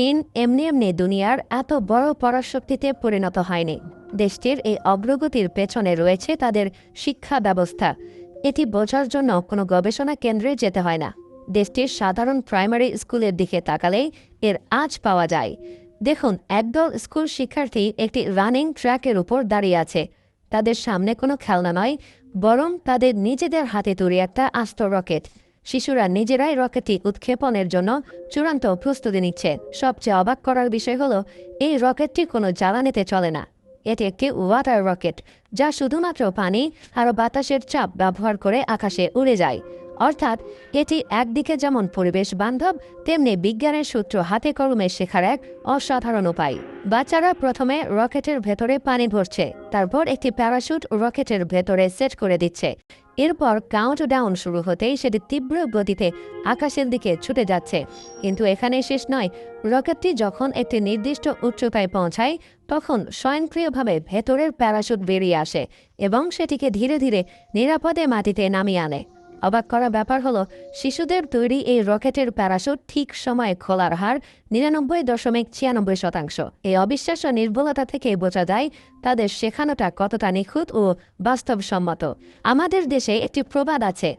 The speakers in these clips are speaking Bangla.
চীন এমনি এমনি দুনিয়ার এত বড় পরাশক্তিতে পরিণত হয়নি। দেশটির এই অগ্রগতির পেছনে রয়েছে তাদের শিক্ষা ব্যবস্থা। এটি বোঝার জন্য কোনো গবেষণা কেন্দ্রে যেতে হয় না। দেশটির সাধারণ প্রাইমারি স্কুলের দিকে তাকালেই এর আঁচ পাওয়া যায়। দেখুন, একদল স্কুল শিক্ষার্থী একটি রানিং ট্র্যাকের উপর দাঁড়িয়ে আছে। তাদের সামনে কোনো খেলনা নয়, বরং তাদের নিজেদের হাতে তৈরি একটা আস্ত রকেট। শিশুরা নিজেরাই রকেটটি উৎক্ষেপণের জন্য চূড়ান্ত প্রস্তুতি নিচ্ছে। সবচেয়ে অবাক করার বিষয় হলো, এই রকেটটি কোনো জ্বালানিতে চলে না। এটি একটি ওয়াটার রকেট, যা শুধুমাত্র পানি আর বাতাসের চাপ ব্যবহার করে আকাশে উড়ে যায়। অর্থাৎ এটি একদিকে যেমন পরিবেশ বান্ধব, তেমনি বিজ্ঞানের সূত্র হাতে কলমে শেখার এক অসাধারণ উপায়। বাচ্চারা প্রথমে রকেটের ভেতরে পানি ভরছে, তারপর একটি প্যারাশুট রকেটের ভেতরে সেট করে দিচ্ছে। এরপর কাউন্টডাউন শুরু হতেই সেটি তীব্র গতিতে আকাশের দিকে ছুটে যাচ্ছে। কিন্তু এখানে শেষ নয়। রকেটটি যখন একটি নির্দিষ্ট উচ্চতায় পৌঁছায়, তখন স্বয়ংক্রিয়ভাবে ভেতরের প্যারাশুট বেরিয়ে আসে এবং সেটিকে ধীরে ধীরে নিরাপদে মাটিতে নামিয়ে আনে। অবাক করা ব্যাপার হলো, শিশুদের তৈরি এই রকেটের প্যারাশুট ঠিক সময়ে খোলার হার 99.96%। এই অবিশ্বাস্য নির্ভুলতা থেকে বোঝা যায় তাদের শেখানোটা কতটা নিখুঁত ও বাস্তবসম্মত। আমাদের দেশে একটি প্রবাদ আছে,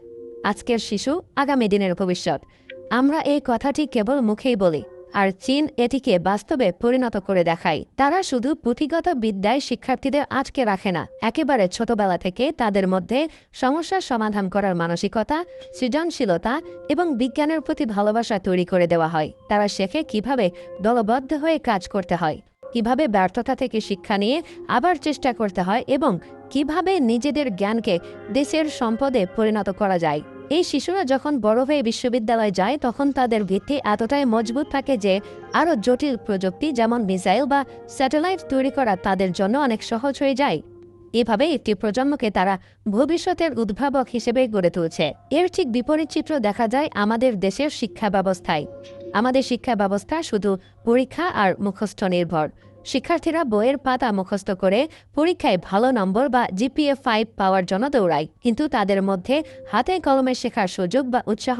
আজকের শিশু আগামী দিনের ভবিষ্যৎ। আমরা এই কথাটি কেবল মুখেই বলি, আর চীন এটিকে বাস্তবে পরিণত করে দেখায়। তারা শুধু পুঁথিগত বিদ্যায় শিক্ষার্থীদের আটকে রাখে না, একেবারে ছোটবেলা থেকে তাদের মধ্যে সমস্যার সমাধান করার মানসিকতা, সৃজনশীলতা এবং বিজ্ঞানের প্রতি ভালোবাসা তৈরি করে দেওয়া হয়। তারা শেখে কিভাবে দলবদ্ধ হয়ে কাজ করতে হয়, কিভাবে ব্যর্থতা থেকে শিক্ষা নিয়ে আবার চেষ্টা করতে হয় এবং কিভাবে নিজেদের জ্ঞানকে দেশের সম্পদে পরিণত করা যায়। এই শিশুরা যখন বড় হয়ে বিশ্ববিদ্যালয়ে যায়, তখন তাদের ভিত্তি এতটাই মজবুত থাকে যে আরও জটিল প্রযুক্তি যেমন মিসাইল বা স্যাটেলাইট তৈরি করা তাদের জন্য অনেক সহজ হয়ে যায়। এভাবে একটি প্রজন্মকে তারা ভবিষ্যতের উদ্ভাবক হিসেবে গড়ে তুলছে। এর ঠিক বিপরীত চিত্র দেখা যায় আমাদের দেশের শিক্ষা ব্যবস্থায়। আমাদের শিক্ষা ব্যবস্থা শুধু পরীক্ষা আর মুখস্থ নির্ভর। শিক্ষার্থীরা বইয়ের পাতা মুখস্থ করে পরীক্ষায় ভালো নম্বর বা জিপিএ 5 পাওয়ার জন্য দৌড়ায়, কিন্তু তাদের মধ্যে হাতে কলমে শেখার সুযোগ বা উৎসাহ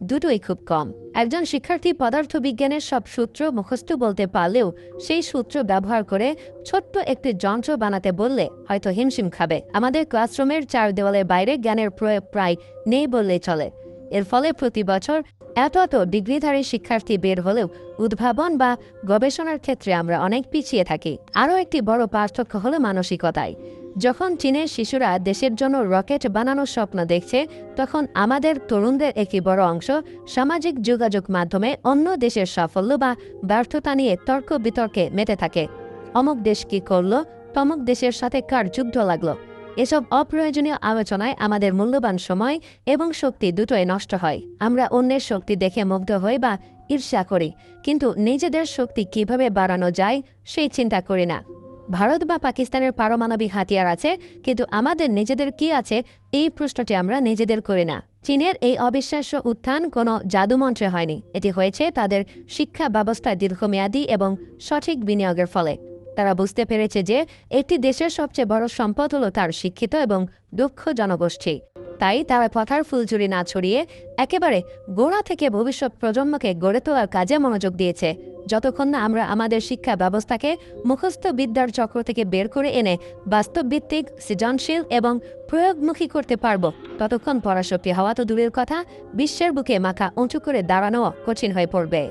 দুটোই খুব কম। একজন শিক্ষার্থী পদার্থবিজ্ঞানের সব সূত্র মুখস্থ বলতে পারলেও সেই সূত্র ব্যবহার করে ছোট্ট একটি যন্ত্র বানাতে বললে হয়তো হিমশিম খাবে। আমাদের ক্লাসরুমের 4 দেওয়ালের বাইরে জ্ঞানের প্রয়োগ প্রায় নেই বললেই চলে। এর ফলে প্রতি বছর এত ডিগ্রিধারী শিক্ষার্থী বের হলেও উদ্ভাবন বা গবেষণার ক্ষেত্রে আমরা অনেক পিছিয়ে থাকি। আরও একটি বড় পার্থক্য হলো মানসিকতায়। যখন চীনের শিশুরা দেশের জন্য রকেট বানানোর স্বপ্ন দেখছে, তখন আমাদের তরুণদের একটি বড় অংশ সামাজিক যোগাযোগ মাধ্যমে অন্য দেশের সাফল্য বা ব্যর্থতা নিয়ে তর্ক বিতর্কে মেতে থাকে। অমুক দেশ কি করলো, তমুক দেশের সাথে কার যুদ্ধ লাগলো। এসব অপ্রয়োজনীয় আলোচনায় আমাদের মূল্যবান সময় এবং শক্তি দুটোই নষ্ট হয়। আমরা অন্যের শক্তি দেখে মুগ্ধ হই বা ঈর্ষা করি, কিন্তু নিজেদের শক্তি কিভাবে বাড়ানো যায় সেই চিন্তা করি না। ভারত বা পাকিস্তানের পারমাণবিক হাতিয়ার আছে, কিন্তু আমাদের নিজেদের কি আছে এই প্রশ্নটি আমরা নিজেদের করি না। চীনের এই অবিশ্বাস্য উত্থান কোনো জাদুমন্ত্রে হয়নি, এটি হয়েছে তাদের শিক্ষা ব্যবস্থায় দীর্ঘমেয়াদী এবং সঠিক বিনিয়োগের ফলে। তারা বুঝতে পেরেছে যে একটি দেশের সবচেয়ে বড় সম্পদ হলো তার শিক্ষিত এবং দক্ষ জনগোষ্ঠী। তাই তারা কথার ফুলঝুরি না ছড়িয়ে একেবারে গোড়া থেকে ভবিষ্যৎ প্রজন্মকে গড়ে তোলার কাজে মনোযোগ দিয়েছে। যতক্ষণ না আমরা আমাদের শিক্ষা ব্যবস্থাকে মুখস্থ বিদ্যার চক্র থেকে বের করে এনে বাস্তবভিত্তিক, সৃজনশীল এবং প্রয়োগমুখী করতে পারব, ততক্ষণ পরাশক্তি হওয়া তো দূরের কথা, বিশ্বের বুকে মাথা উঁচু করে দাঁড়ানো কঠিন হয়ে পড়বে।